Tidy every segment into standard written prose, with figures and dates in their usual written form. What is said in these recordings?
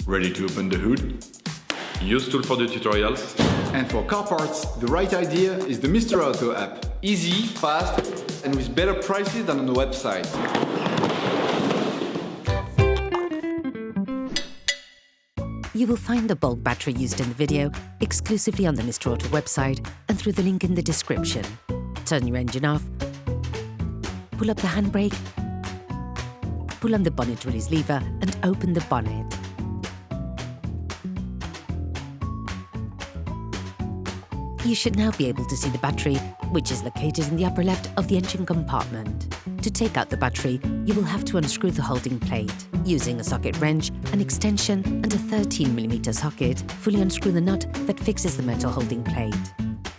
Ready to open the hood? UseTool for the tutorials. And for car parts, the right idea is the Mr. Auto app. Easy, fast, and with better prices than on the website. You will find the bulk battery used in the video exclusively on the Mr. Auto website and through the link in the description. Turn your engine off, pull up the handbrake, pull on the bonnet release lever and open the bonnet. You should now be able to see the battery, which is located in the upper left of the engine compartment. To take out the battery, you will have to unscrew the holding plate. Using a socket wrench, an extension and a 13mm socket, fully unscrew the nut that fixes the metal holding plate.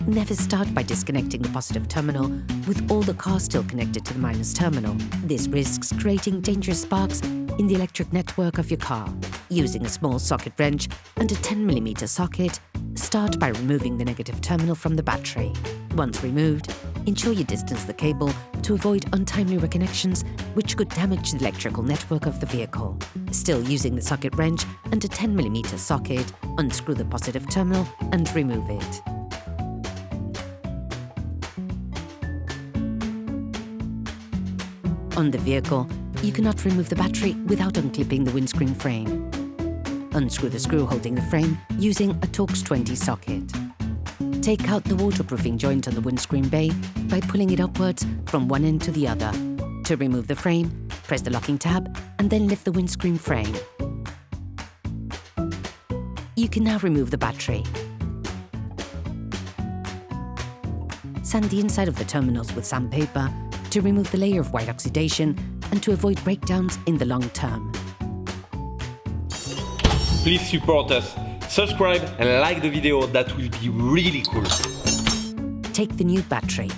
Never start by disconnecting the positive terminal with all the car still connected to the minus terminal. This risks creating dangerous sparks in the electric network of your car. Using a small socket wrench and a 10mm socket, start by removing the negative terminal from the battery. Once removed, ensure you distance the cable to avoid untimely reconnections which could damage the electrical network of the vehicle. Still using the socket wrench and a 10mm socket, unscrew the positive terminal and remove it. On the vehicle, you cannot remove the battery without unclipping the windscreen frame. Unscrew the screw holding the frame using a Torx T20 socket. Take out the waterproofing joint on the windscreen bay by pulling it upwards from one end to the other. To remove the frame, press the locking tab and then lift the windscreen frame. You can now remove the battery. Sand the inside of the terminals with sandpaper to remove the layer of white oxidation and to avoid breakdowns in the long term. Please support us, subscribe and like the video, that will be really cool. Take the new battery.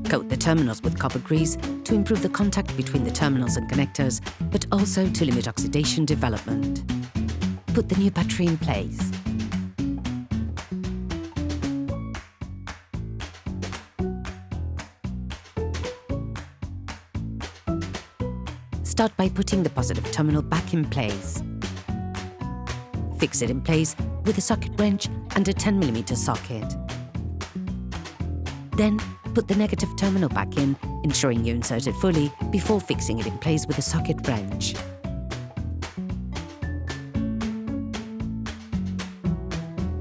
Coat the terminals with copper grease to improve the contact between the terminals and connectors, but also to limit oxidation development. Put the new battery in place. Start by putting the positive terminal back in place. Fix it in place with a socket wrench and a 10mm socket. Then, put the negative terminal back in, ensuring you insert it fully before fixing it in place with a socket wrench.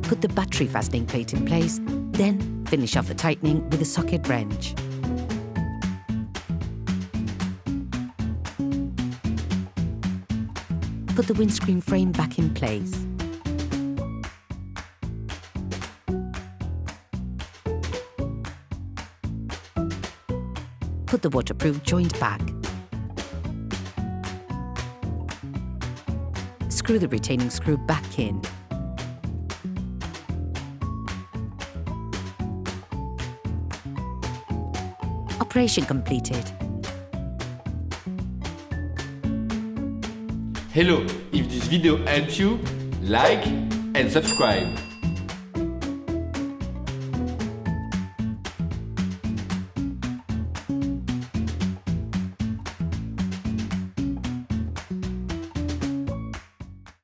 Put the battery fastening plate in place, then finish off the tightening with a socket wrench. Put the windscreen frame back in place. Put the waterproof joint back. Screw the retaining screw back in. Operation completed. Hello, if this video helped you, like and subscribe.